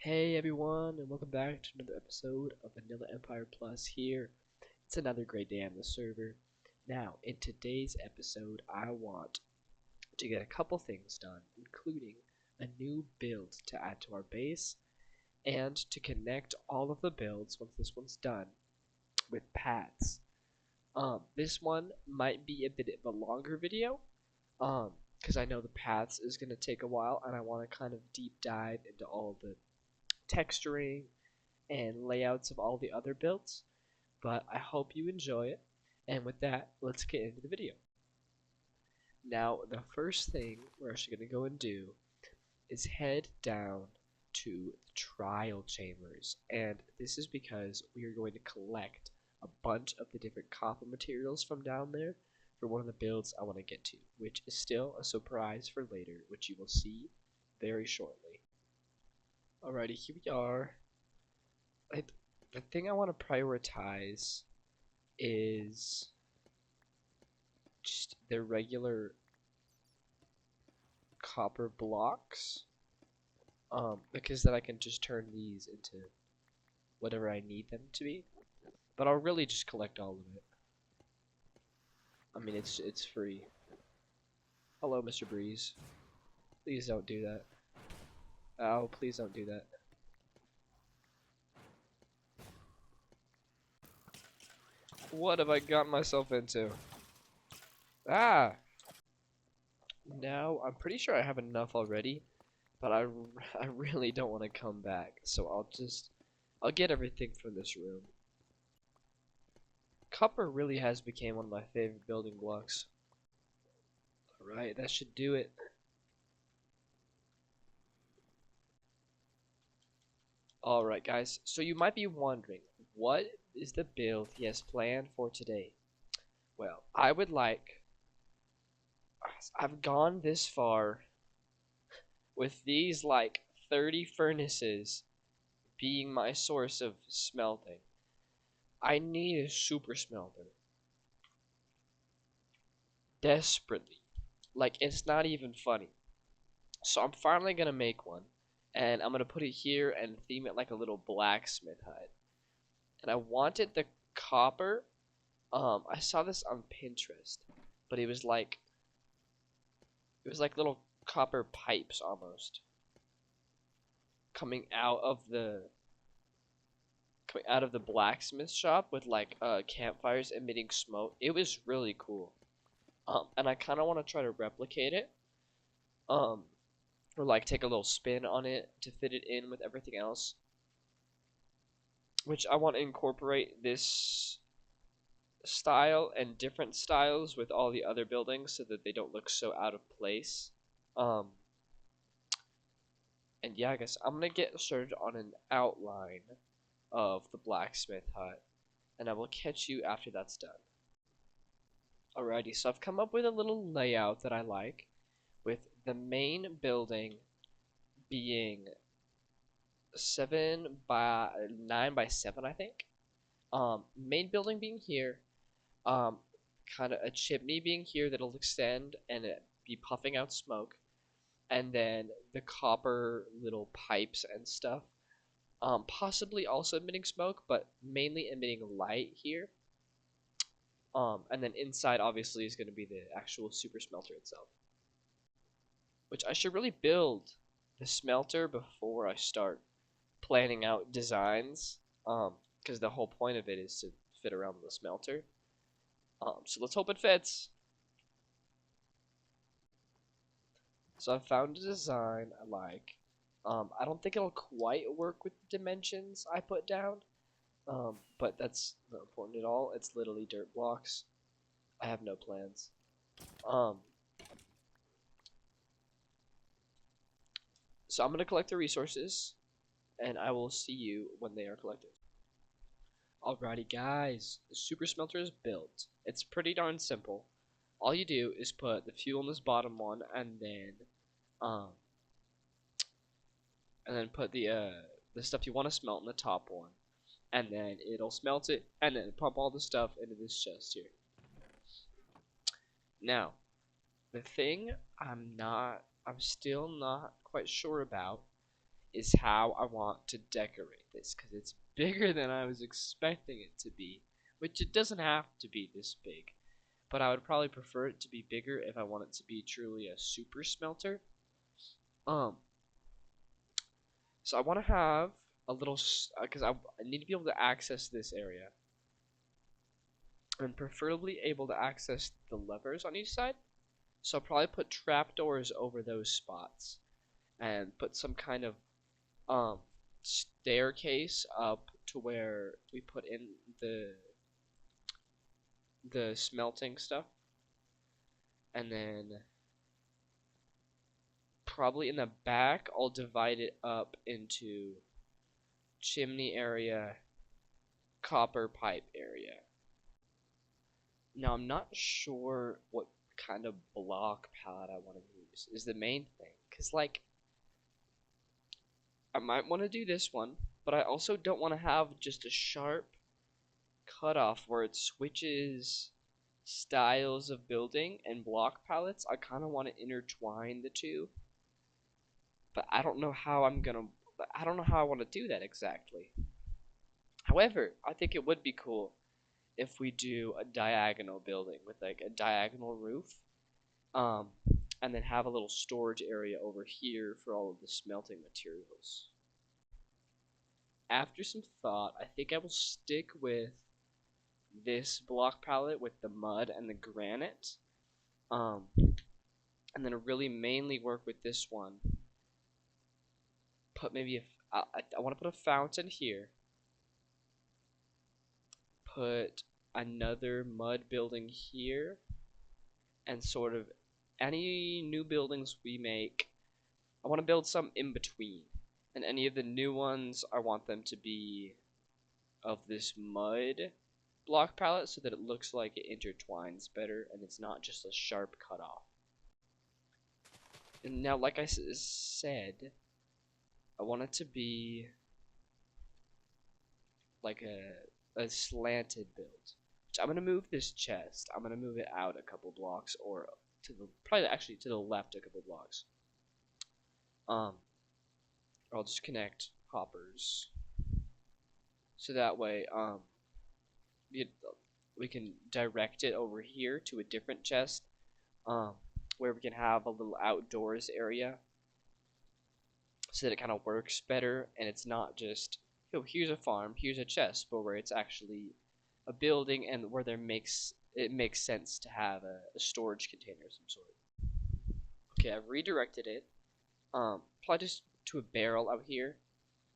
Hey everyone, and welcome back to another episode of Vanilla Empire Plus here. It's another great day on the server. Now, in today's episode, I want to get a couple things done, including a new build to add to our base, and to connect all of the builds, once this one's done, with paths. This one might be a bit of a longer video, because I know the paths is going to take a while, and I want to kind of deep dive into all of the texturing and layouts of all the other builds, but I hope you enjoy it. And with that, let's get into the video. Now, the first thing we're actually going to go and do is head down to the trial chambers, and this is because we are going to collect a bunch of the different copper materials from down there for one of the builds I want to get to, which is still a surprise for later, which you will see very shortly. Alrighty, here we are. The thing I want to prioritize is just the regular copper blocks, because then I can just turn these into whatever I need them to be. But I'll really just collect all of it. I mean, it's free. Hello, Mr. Breeze. Please don't do that. Oh, please don't do that. What have I got myself into? Ah! Now, I'm pretty sure I have enough already, but I really don't want to come back, so I'll get everything from this room. Copper really has become one of my favorite building blocks. Alright, that should do it. Alright guys, so you might be wondering, what is the build he has planned for today? Well, I've gone this far with these like 30 furnaces being my source of smelting. I need a super smelter. Desperately. Like, it's not even funny. So I'm finally gonna make one, and I'm gonna put it here and theme it like a little blacksmith hut. And I wanted the copper. I saw this on Pinterest, but it was like little copper pipes almost coming out of the blacksmith shop with like campfires emitting smoke. It was really cool. And I kind of want to try to replicate it. Or like take a little spin on it to fit it in with everything else. Which I want to incorporate this style and different styles with all the other buildings so that they don't look so out of place. And yeah, I guess I'm gonna get started on an outline of the blacksmith hut, and I will catch you after that's done. Alrighty, so I've come up with a little layout that I like, with the main building being 9 by 7, I think. Main building being here, kind of a chimney being here that'll extend and it be puffing out smoke, and then the copper little pipes and stuff, possibly also emitting smoke, but mainly emitting light here. And then inside obviously is going to be the actual super smelter itself, which I should really build the smelter before I start planning out designs, because the whole point of it is to fit around the smelter. So let's hope it fits. So I found a design I like. I don't think it'll quite work with the dimensions I put down, but that's not important at all. It's literally dirt blocks. I have no plans. So I'm going to collect the resources, and I will see you when they are collected. Alrighty guys, the super smelter is built. It's pretty darn simple. All you do is put the fuel in this bottom one, and then put the stuff you want to smelt in the top one, and then it'll smelt it, and then pump all the stuff into this chest here. Now, the thing I'm still not quite sure about is how I want to decorate this, because it's bigger than I was expecting it to be, which it doesn't have to be this big, but I would probably prefer it to be bigger if I want it to be truly a super smelter. Um, so I want to have a little, because I need to be able to access this area, and preferably able to access the levers on each side. So I'll probably put trapdoors over those spots, and put some kind of um staircase up to where we put in the smelting stuff, and then probably in the back I'll divide it up into chimney area, copper pipe area. Now I'm not sure what kind of block palette I want to use is the main thing, because like I might want to do this one, but I also don't want to have just a sharp cutoff where it switches styles of building and block palettes. I kind of want to intertwine the two, but I don't know how I want to do that exactly. However, I think it would be cool if we do a diagonal building with like a diagonal roof, um, and then have a little storage area over here for all of the smelting materials. After some thought, I think I will stick with this block palette with the mud and the granite, um, and then really mainly work with this one. Put maybe I want to put a fountain here. Put another mud building here, and sort of any new buildings we make, I want to build some in between. And any of the new ones, I want them to be of this mud block palette so that it looks like it intertwines better and it's not just a sharp cutoff. And now, like I said, I want it to be like a slanted build. Which I'm gonna move this chest. I'm gonna move it out a couple blocks, or to the probably actually to the left a couple blocks. I'll just connect hoppers, so that way we can direct it over here to a different chest, where we can have a little outdoors area, so that it kind of works better, and it's not just, oh, here's a farm, here's a chest, but where it's actually a building and where it makes sense to have a storage container of some sort. Okay, I've redirected it, probably just to a barrel out here,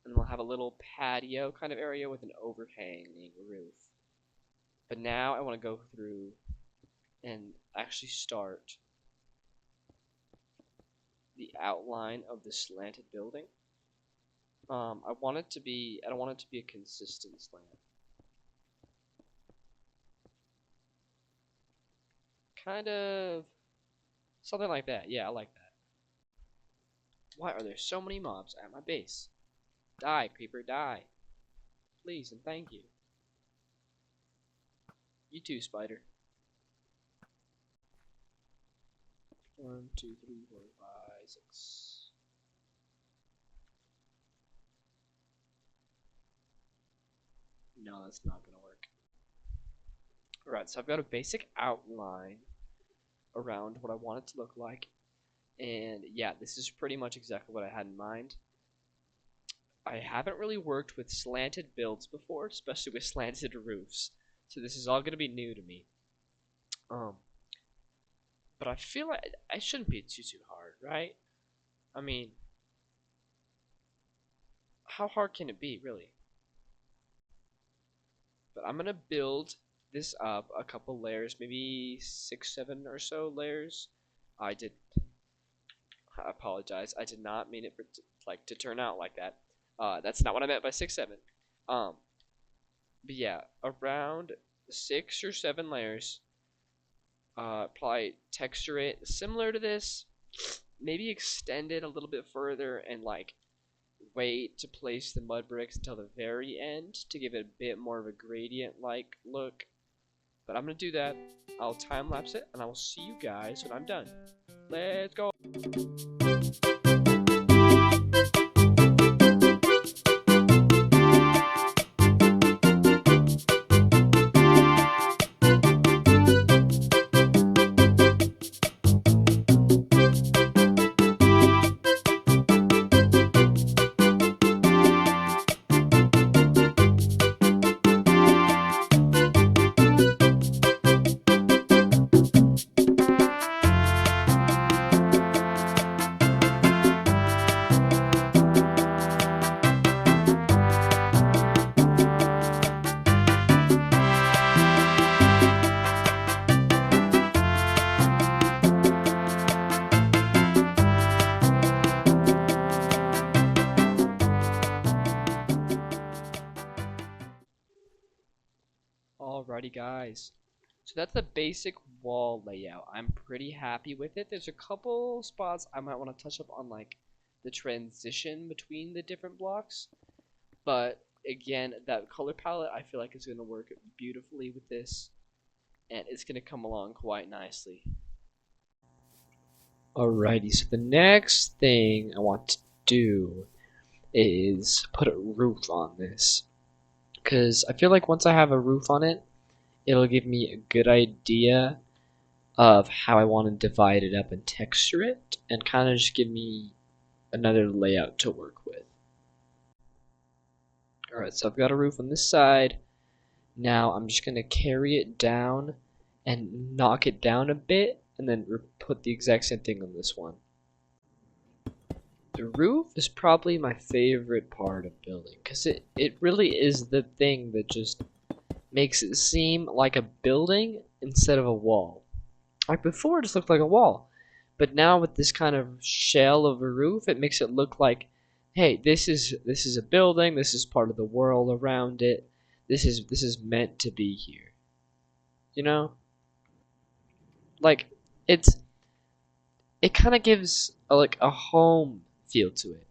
and we'll have a little patio kind of area with an overhanging roof. But now I want to go through and actually start the outline of the slanted building. I don't want it to be a consistent slant. Kind of something like that. Yeah, I like that. Why are there so many mobs at my base? Die, creeper, die. Please and thank you. You too, spider. 1, 2, 3, 4, 5, 6. No, that's not gonna work. Alright, so I've got a basic outline around what I want it to look like. And yeah, this is pretty much exactly what I had in mind. I haven't really worked with slanted builds before, especially with slanted roofs. So this is all going to be new to me. But I feel like I shouldn't be too hard, right? I mean, how hard can it be, really? But I'm going to build this up a couple layers, maybe 6, 7 or so layers. I apologize. I did not mean it to turn out like that. That's not what I meant by 6, 7. But yeah, around 6 or 7 layers. Probably texture it similar to this. Maybe extend it a little bit further and like wait to place the mud bricks until the very end to give it a bit more of a gradient-like look. But I'm gonna do that. I'll time lapse it, and I will see you guys when I'm done. Let's go. Alrighty, guys. So that's the basic wall layout. I'm pretty happy with it. There's a couple spots I might want to touch up on, like the transition between the different blocks. But again, that color palette I feel like is going to work beautifully with this, and it's going to come along quite nicely. Alrighty, so the next thing I want to do is put a roof on this, because I feel like once I have a roof on it, it'll give me a good idea of how I want to divide it up and texture it, and kind of just give me another layout to work with. Alright, so I've got a roof on this side. Now I'm just going to carry it down and knock it down a bit, and then put the exact same thing on this one. The roof is probably my favorite part of building, because it really is the thing that just makes it seem like a building instead of a wall. Like before it just looked like a wall, but now with this kind of shell of a roof, it makes it look like, hey, this is a building, this is part of the world around it, this is meant to be here. You know? Like it kind of gives like a home feel to it.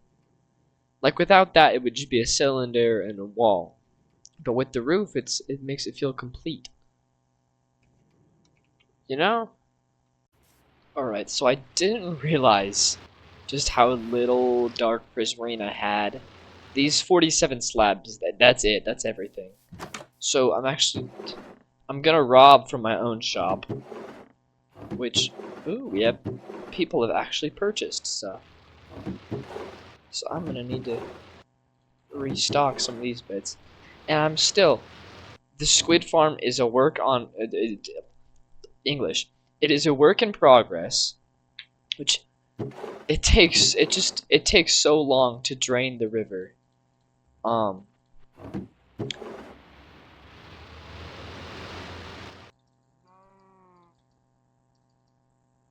Like without that, it would just be a cylinder and a wall. But with the roof, it makes it feel complete. You know? Alright, so I didn't realize just how little dark prismarine I had. These 47 slabs, that's it, that's everything. So I'm gonna rob from my own shop. Which, ooh, yep, people have actually purchased stuff. So I'm gonna need to restock some of these bits. And the squid farm is a work on, English. It is a work in progress, which it takes so long to drain the river.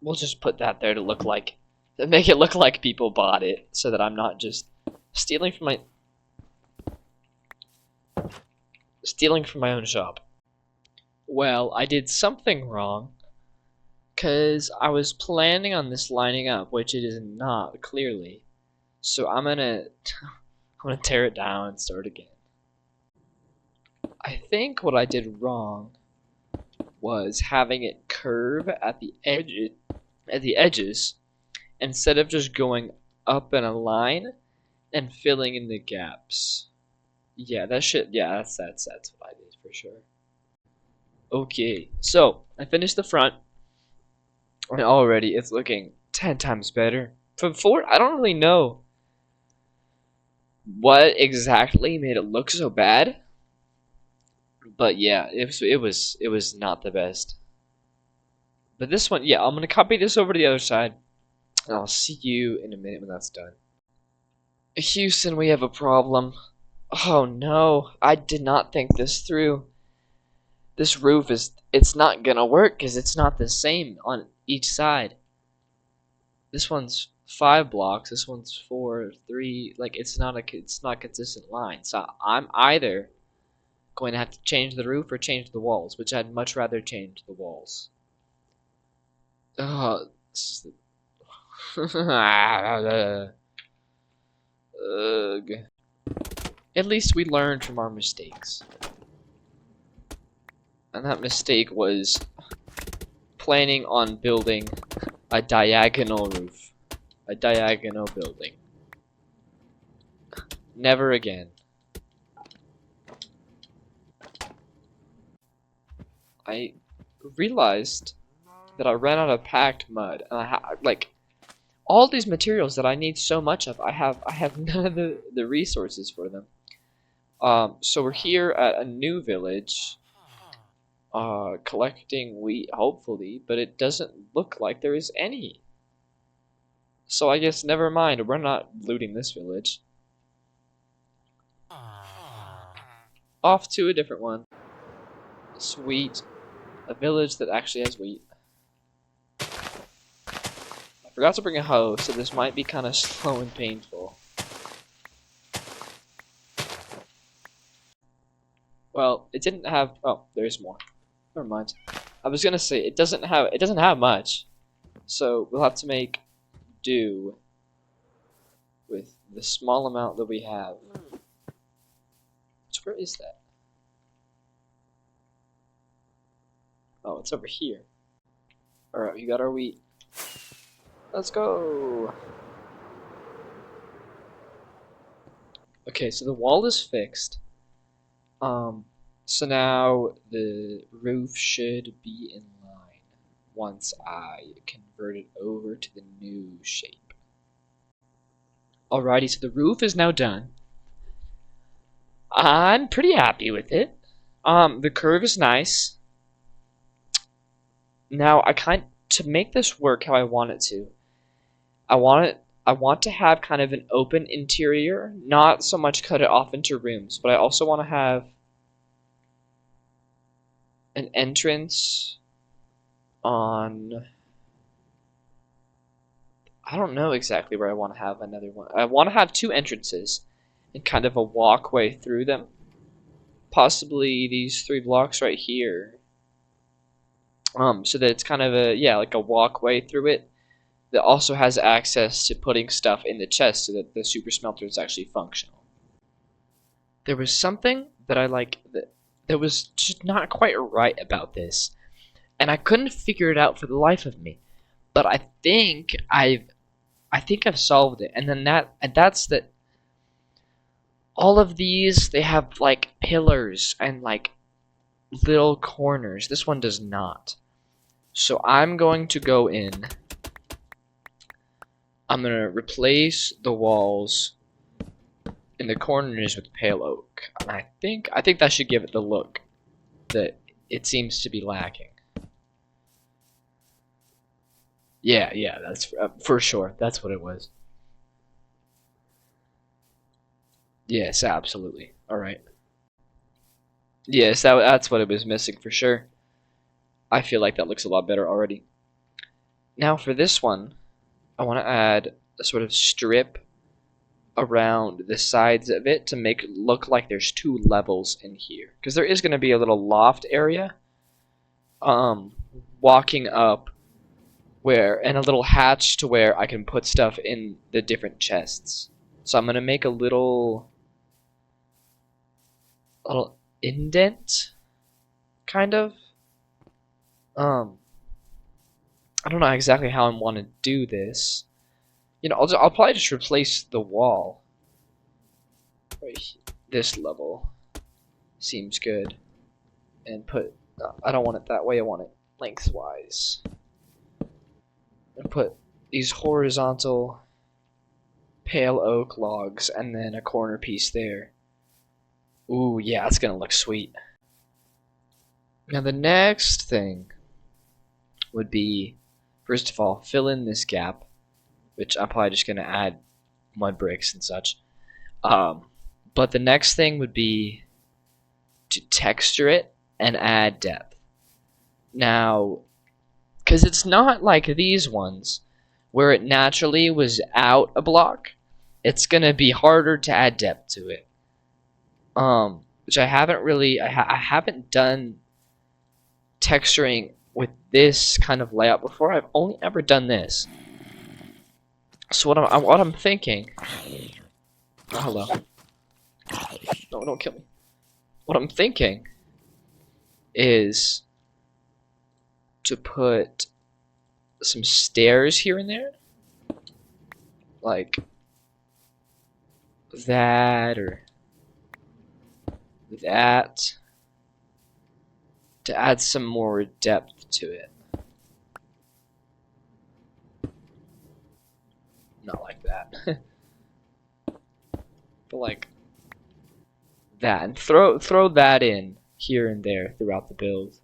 We'll just put that there to make it look like people bought it, so that I'm not just stealing from my own shop. Well, I did something wrong, because I was planning on this lining up, which it is not, clearly. So I'm gonna tear it down and start again. I think what I did wrong was having it curve at the edges, instead of just going up in a line and filling in the gaps. Yeah, that's what I did for sure. Okay, so I finished the front, and already it's looking 10 times better. From before, I don't really know what exactly made it look so bad, but yeah, it was not the best. But this one, yeah, I'm gonna copy this over to the other side, and I'll see you in a minute when that's done. Houston, we have a problem. Oh no, I did not think this through. This roof it's not gonna work because it's not the same on each side. This one's 5 blocks, this one's 4, 3, like it's not a consistent line. So I'm either going to have to change the roof or change the walls, which I'd much rather change the walls. Oh, this is the Ugh. At least we learned from our mistakes. And that mistake was planning on building a diagonal roof. A diagonal building. Never again. I realized that I ran out of packed mud. And like all these materials that I need so much of, I have none of the resources for them. So we're here at a new village, collecting wheat, hopefully, but it doesn't look like there is any. So I guess never mind, we're not looting this village. Off to a different one. Sweet. A village that actually has wheat. I forgot to bring a hoe, so this might be kind of slow and painful. Well, it didn't have. Oh, there's more. Never mind. I was gonna say it doesn't have much, so we'll have to make do with the small amount that we have. So where is that? Oh, it's over here. All right, we got our wheat. Let's go. Okay, so the wall is fixed. So now the roof should be in line once I convert it over to the new shape. Alrighty, so the roof is now done. I'm pretty happy with it. The curve is nice. Now to make this work how I want it to. I want to have kind of an open interior, not so much cut it off into rooms, but I also want to have an entrance on. I don't know exactly where I want to have another one. I want to have two entrances and kind of a walkway through them. Possibly these 3 blocks right here. So that it's kind of like a walkway through it that also has access to putting stuff in the chest so that the super smelter is actually functional. There was something that I that was just not quite right about this, and I couldn't figure it out for the life of me. But I think I've solved it, and that's that all of these, they have like pillars and like little corners. This one does not. So I'm going to go in. I'm going to replace the walls in the corners with pale oak. And I think that should give it the look that it seems to be lacking. Yeah, that's for sure. That's what it was. Yes, absolutely. All right. Yes, that's what it was missing for sure. I feel like that looks a lot better already. Now for this one, I want to add a sort of strip around the sides of it to make it look like there's 2 levels in here. Because there is going to be a little loft area walking up and a little hatch to where I can put stuff in the different chests. So I'm going to make a little indent, kind of. I don't know exactly how I want to do this. I'll probably just replace the wall. Right, this level seems good, and I don't want it that way. I want it lengthwise. And put these horizontal pale oak logs, and then a corner piece there. Ooh, yeah, it's gonna look sweet. Now the next thing would be, first of all, fill in this gap, which I'm probably just gonna add mud bricks and such. But the next thing would be to texture it and add depth. Now, because it's not like these ones where it naturally was out a block, it's gonna be harder to add depth to it. Which I haven't done texturing with this kind of layout before. I've only ever done this. So what I'm thinking. Oh, hello. No, don't kill me. What I'm thinking is to put some stairs here and there, like that or that, to add some more depth to it. Not like that. But like that, and throw that in here and there throughout the build,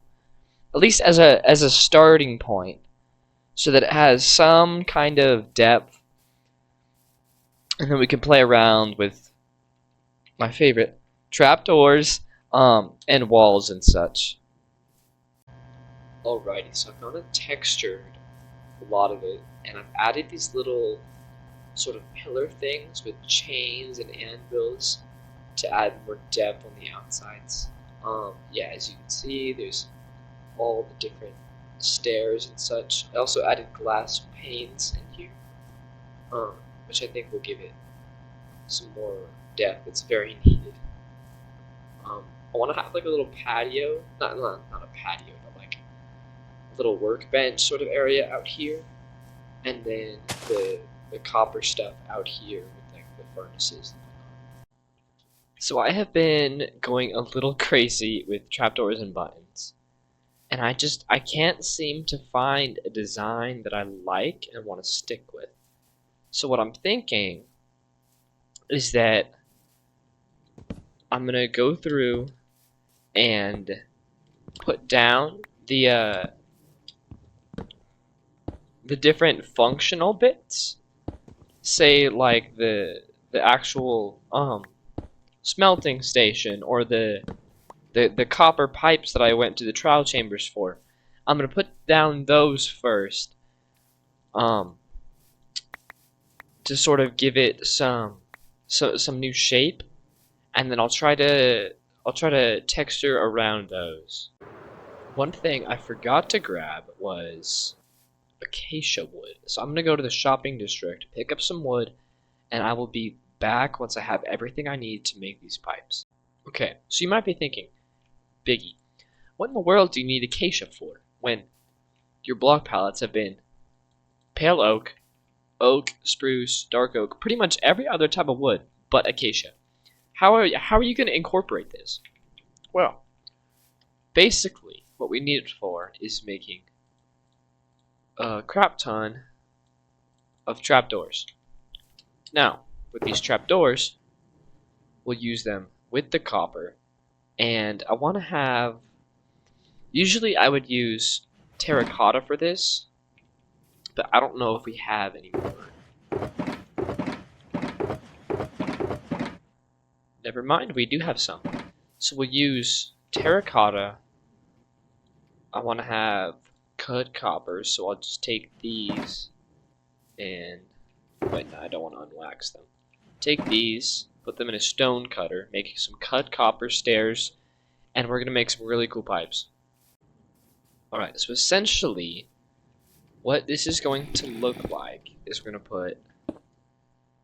at least as a starting point, so that it has some kind of depth, and then we can play around with my favorite trapdoors, and walls and such. Alrighty, so I've gone and textured a lot of it, and I've added these little sort of pillar things with chains and anvils to add more depth on the outsides. Yeah, as you can see, there's all the different stairs and such. I also added glass panes in here, which I think will give it some more depth. It's very needed. I want to have like a little patio, not a patio, but like a little workbench sort of area out here, and then the copper stuff out here with like the furnaces. So I have been going a little crazy with trapdoors and buttons, and I can't seem to find a design that I like and want to stick with. So what I'm thinking is that I'm gonna go through and put down the different functional bits, say like the actual smelting station or the copper pipes that I went to the trial chambers for. I'm gonna put down those first, to sort of give it some new shape, and then I'll try to texture around those. One thing I forgot to grab was acacia wood. So I'm gonna go to the shopping district, pick up some wood, and I will be back once I have everything I need to make these pipes. Okay, so you might be thinking, Biggie, what in the world do you need acacia for when your block palettes have been pale oak, oak, spruce, dark oak, pretty much every other type of wood but acacia? How are you going to incorporate this? Well, basically, what we need it for is making a crap ton of trapdoors. Now, with these trapdoors, we'll use them with the copper, and I want to have. Usually, I would use terracotta for this, but I don't know if we have any more. Never mind, we do have some. So we'll use terracotta. I want to have cut copper, so I'll just take these and wait, no, I don't want to unwax them. Take these, put them in a stone cutter, make some cut copper stairs, and we're gonna make some really cool pipes. Alright, so essentially what this is going to look like is we're gonna put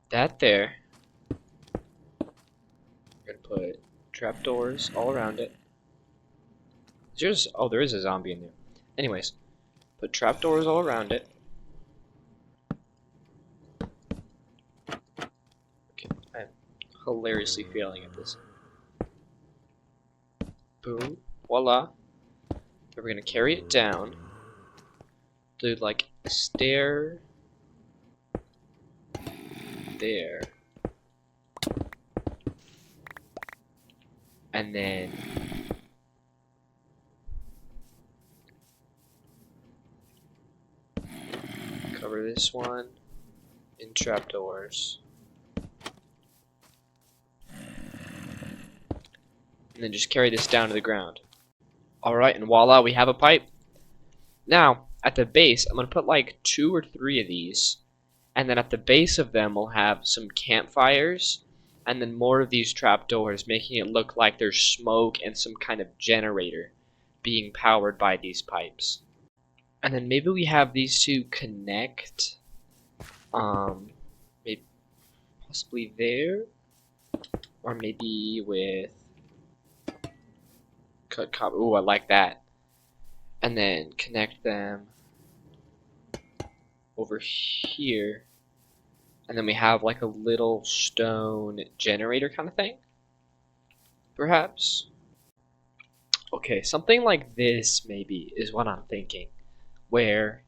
that there. We're gonna put trapdoors all around it. Oh, there is a zombie in there. Anyways, put trapdoors all around it. Okay, I'm hilariously failing at this. Boom, voila. Then we're gonna carry it down. Do like a stair there. And then cover this one in trapdoors. And then just carry this down to the ground. Alright, and voila, we have a pipe. Now, at the base, I'm going to put like 2 or 3 of these. And then at the base of them, we'll have some campfires. And then more of these trapdoors, making it look like there's smoke and some kind of generator being powered by these pipes. And then maybe we have these two connect. Maybe possibly there. Or maybe with cut copper. Ooh, I like that. And then connect them over here. And then we have like a little stone generator kind of thing. Perhaps. Okay, something like this maybe is what I'm thinking. Where,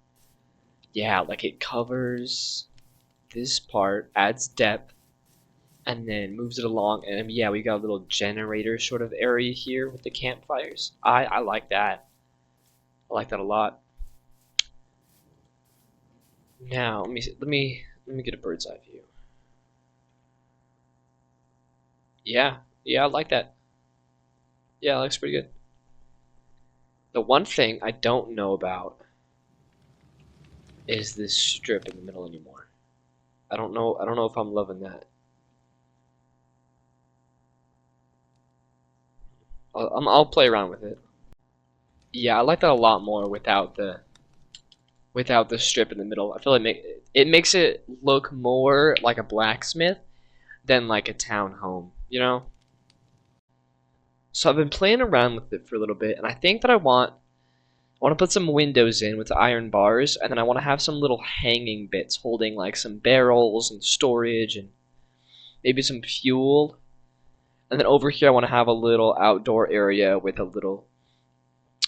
yeah, like it covers this part, adds depth, and then moves it along. And yeah, we got a little generator sort of area here with the campfires. I like that. I like that a lot. Now let me get a bird's eye view. Yeah, I like that. Yeah, it looks pretty good. The one thing I don't know about is this strip in the middle anymore. I don't know if I'm loving that. I'll play around with it. Yeah, I like that a lot more without the strip in the middle. I feel like it makes it look more like a blacksmith than like a townhome, you know? So I've been playing around with it for a little bit, and I think that I want to put some windows in with the iron bars, and then I want to have some little hanging bits holding like some barrels and storage and maybe some fuel. And then over here I want to have a little outdoor area with a little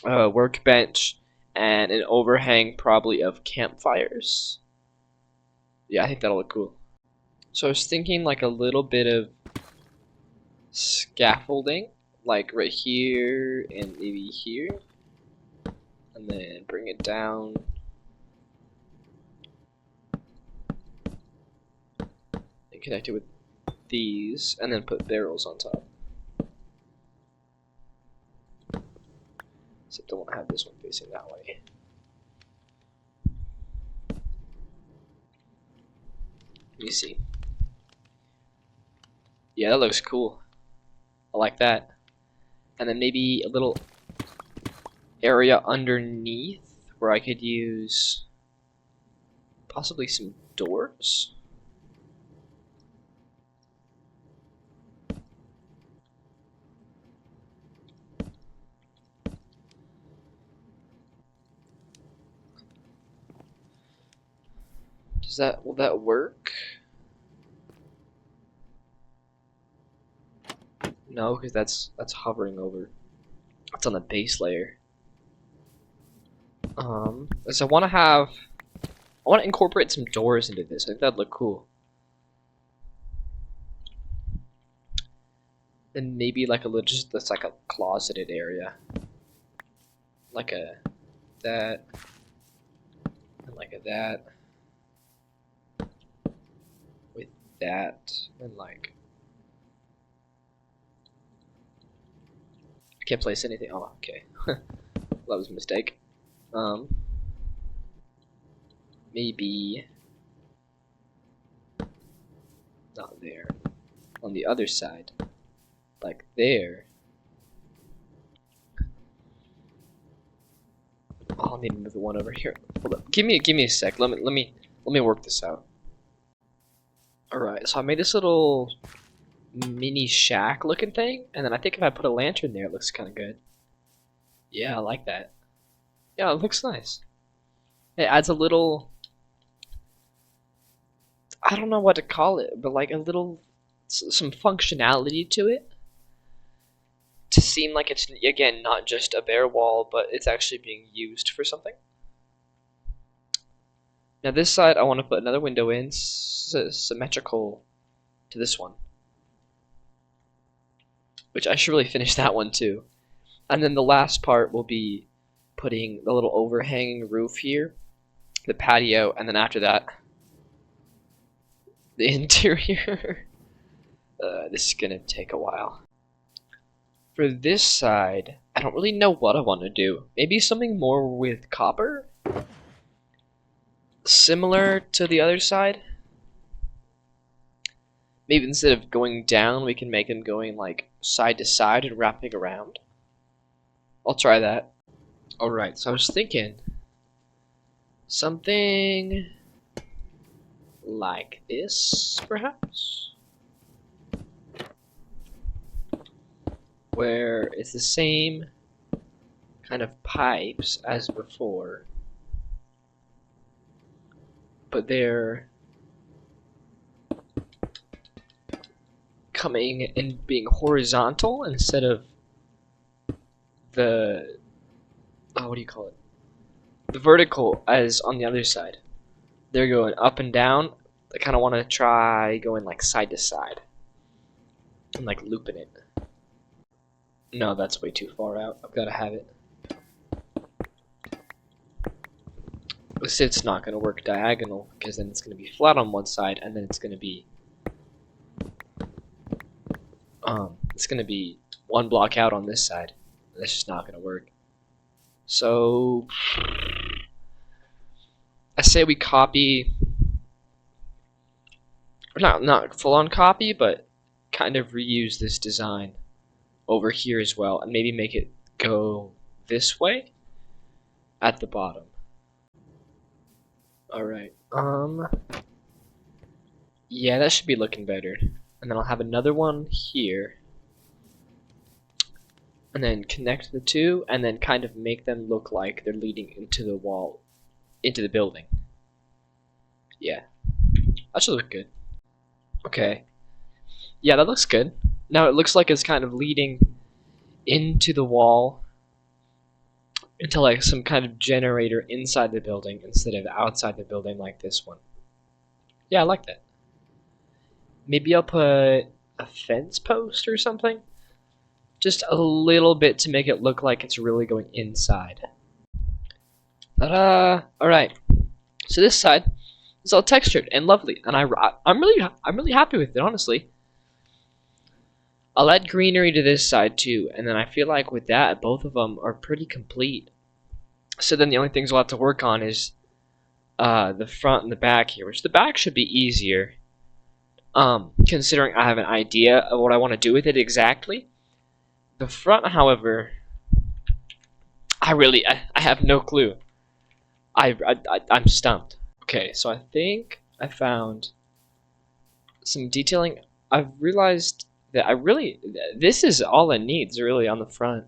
workbench and an overhang probably of campfires. Yeah, I think that'll look cool. So I was thinking like a little bit of scaffolding, like right here and maybe here, and then bring it down. And connect it with these, and then put barrels on top. Except I want to have this one facing that way. Let me see. Yeah, that looks cool. I like that. And then maybe a little area underneath where I could use possibly some doors. Will that work? No, because that's hovering over. It's on the base layer. So I want to incorporate some doors into this. I think that'd look cool. And maybe like that's like a closeted area. Like that. And like that. With that. And like. I can't place anything. Oh, okay. That was a mistake. Maybe not there. On the other side, like there. Oh, I'll need to move the one over here. Hold up. Give me a sec. Let me work this out. All right. So I made this little mini shack looking thing, and then I think if I put a lantern there, it looks kind of good. Yeah, I like that. Yeah, it looks nice. It adds a little, I don't know what to call it, but like some functionality to it, to seem like it's, again, not just a bare wall, but it's actually being used for something. Now this side I want to put another window in, symmetrical to this one, which I should really finish that one too. And then the last part will be putting the little overhanging roof here, the patio, and then after that, the interior. This is gonna take a while. For this side, I don't really know what I want to do. Maybe something more with copper? Similar to the other side? Maybe instead of going down, we can make them going like side to side and wrapping around. I'll try that. Alright, so I was thinking something like this, perhaps? Where it's the same kind of pipes as before, but they're coming and being horizontal instead of the, oh, what do you call it? The vertical as on the other side. They're going up and down. I kind of want to try going like side to side and like looping it. No, that's way too far out. I've got to have it. It's not going to work diagonal because then it's going to be flat on one side and then it's going to be one block out on this side. That's just not going to work. So I say we copy, or not full on copy, but kind of reuse this design over here as well, and maybe make it go this way at the bottom. Alright, yeah, that should be looking better. And then I'll have another one here. And then connect the two, and then kind of make them look like they're leading into the wall, into the building. Yeah, that should look good. Okay. Yeah, that looks good. Now it looks like it's kind of leading into the wall, into like some kind of generator inside the building instead of outside the building like this one. Yeah, I like that. Maybe I'll put a fence post or something. Just a little bit to make it look like it's really going inside. Ta-da! Alright. So this side is all textured and lovely, and I'm really happy with it, honestly. I'll add greenery to this side too, and then I feel like with that, both of them are pretty complete. So then the only things we'll have to work on is the front and the back here, which the back should be easier, considering I have an idea of what I want to do with it exactly. The front, however, I have no clue. I'm stumped. Okay, so I think I found some detailing. I've realized that this is all it needs really on the front.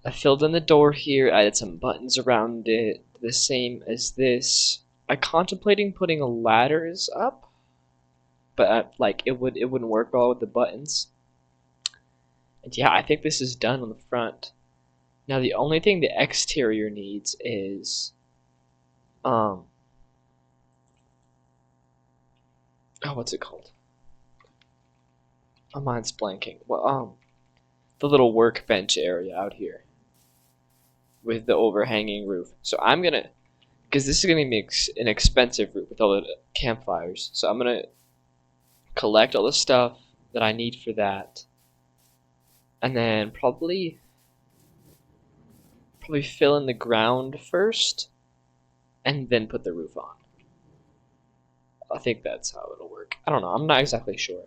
I filled in the door here, added some buttons around it, the same as this. I'm contemplating putting ladders up, but like it wouldn't work well with the buttons. And yeah, I think this is done on the front. Now the only thing the exterior needs is oh, what's it called? My mind's blanking. Well, the little workbench area out here with the overhanging roof. So I'm gonna, because this is gonna be an expensive roof with all the campfires. So I'm gonna collect all the stuff that I need for that, and then probably fill in the ground first, and then put the roof on. I think that's how it'll work. I don't know. I'm not exactly sure.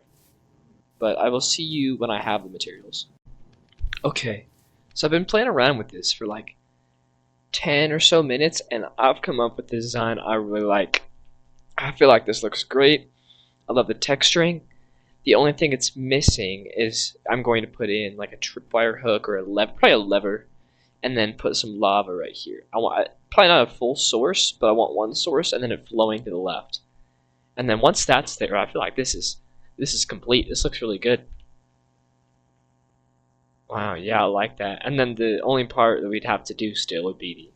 But I will see you when I have the materials. Okay. So I've been playing around with this for like 10 or so minutes, and I've come up with the design I really like. I feel like this looks great. I love the texturing. The only thing it's missing is I'm going to put in like a tripwire hook or probably a lever, and then put some lava right here. I want probably not a full source, but I want one source and then it flowing to the left. And then once that's there, I feel like this is complete. This looks really good. Wow, yeah, I like that. And then the only part that we'd have to do still would be the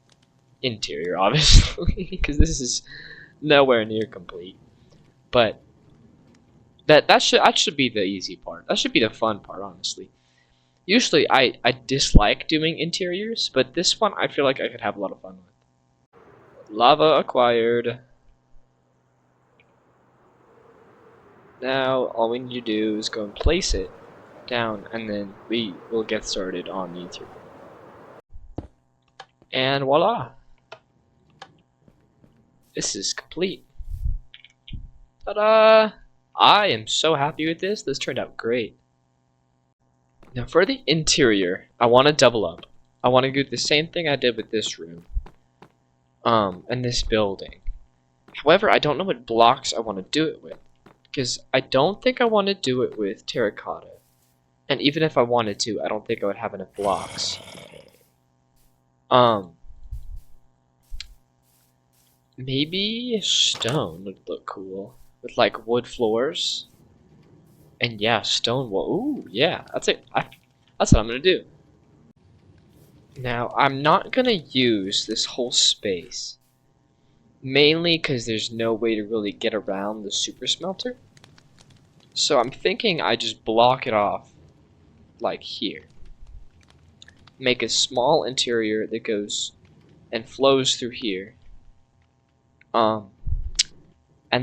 interior, obviously, because this is nowhere near complete. But that should be the easy part. That should be the fun part, honestly. Usually I dislike doing interiors, but this one I feel like I could have a lot of fun with. Lava acquired. Now all we need to do is go and place it down, and then we will get started on the interior. And voila! This is complete. Ta-da! I am so happy with this. This turned out great. Now for the interior, I want to double up. I want to do the same thing I did with this room, and this building. However, I don't know what blocks I want to do it with, because I don't think I want to do it with terracotta. And even if I wanted to, I don't think I would have enough blocks. Maybe stone would look cool with like wood floors. And yeah, stone wall. Ooh, yeah, that's it. That's what I'm gonna do. Now, I'm not gonna use this whole space, mainly because there's no way to really get around the super smelter. So I'm thinking I just block it off like here. Make a small interior that goes and flows through here. And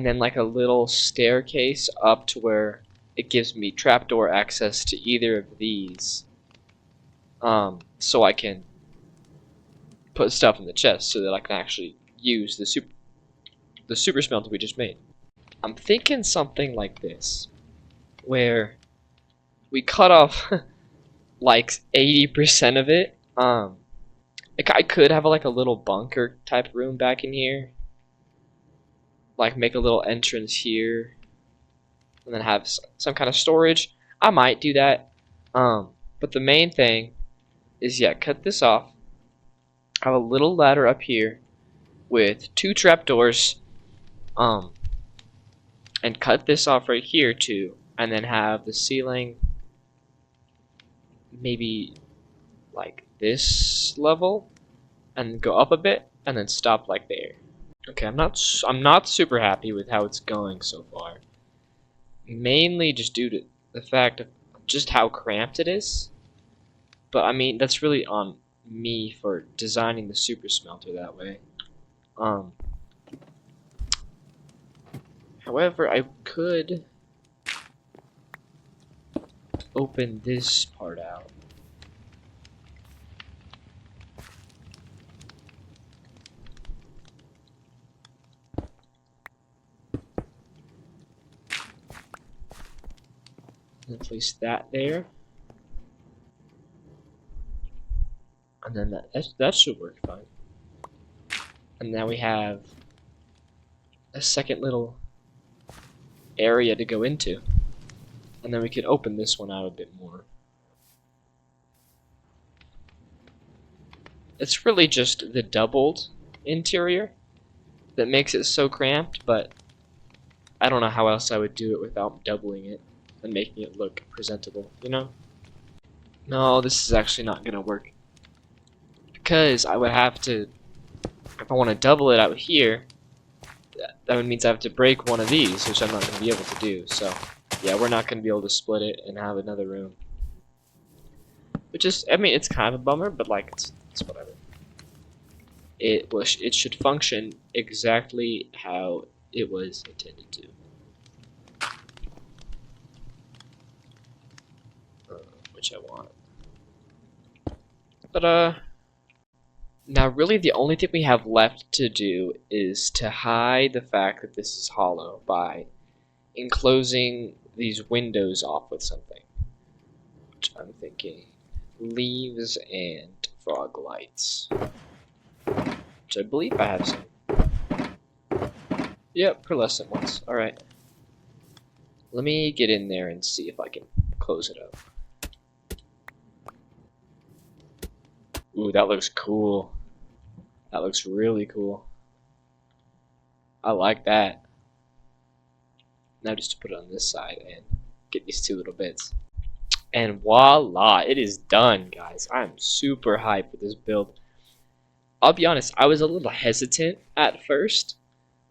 then like a little staircase up to where it gives me trapdoor access to either of these. So I can put stuff in the chest so that I can actually use the super smelter we just made. I'm thinking something like this, where we cut off like 80% of it. I could have like a little bunker type room back in here, like make a little entrance here, and then have some kind of storage. I might do that. But the main thing is, yeah, cut this off. Have a little ladder up here with 2 trapdoors. And cut this off right here too, and then have the ceiling maybe like this level, and go up a bit, and then stop like there. Okay, I'm not super happy with how it's going so far. Mainly just due to the fact of just how cramped it is. But I mean, that's really on me for designing the super smelter that way. However, I could open this part out. And place that there. And then that should work fine. And now we have a second little area to go into. And then we can open this one out a bit more. It's really just the doubled interior that makes it so cramped, but I don't know how else I would do it without doubling it and making it look presentable, you know? No, this is actually not gonna work. Because I would have to, if I want to double it out here, that means I have to break one of these, which I'm not going to be able to do. So, yeah, we're not going to be able to split it and have another room. Which is, I mean, it's kind of a bummer, but like, it's whatever. It should function exactly how it was intended to. Which I want. But, now really the only thing we have left to do is to hide the fact that this is hollow by enclosing these windows off with something. Which I'm thinking leaves and frog lights. Which I believe I have some. Yep, pearlescent ones. Alright. Let me get in there and see if I can close it up. Ooh, that looks cool. That looks really cool. I like that. Now just to put it on this side and get these 2 little bits. And voila, it is done, guys. I'm super hyped with this build. I'll be honest, I was a little hesitant at first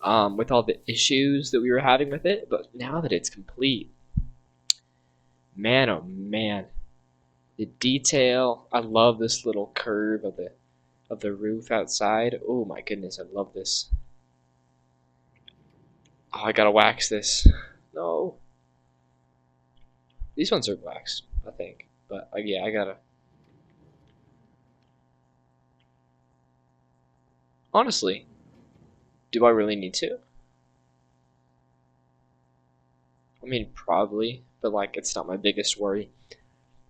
with all the issues that we were having with it, but now that it's complete, man oh man. The detail, I love this little curve of the roof outside. Oh my goodness, I love this. Oh, I gotta wax this. No. These ones are waxed, I think. But yeah, I gotta. Honestly, do I really need to? I mean, probably, but like, it's not my biggest worry.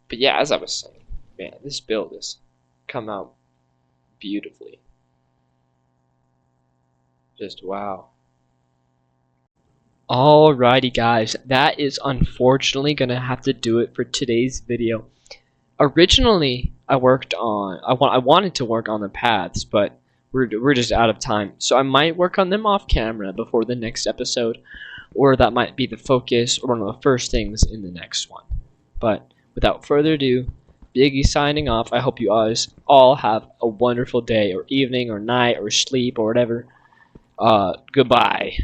But yeah, as I was saying, man, this build has come out beautifully. Just wow. Alrighty guys, that is unfortunately gonna have to do it for today's video. Originally, I wanted to work on the paths, but we're just out of time. So I might work on them off camera before the next episode, or that might be the focus or one of the first things in the next one. But without further ado, Biggie signing off. I hope you guys all have a wonderful day or evening or night or sleep or whatever. Goodbye.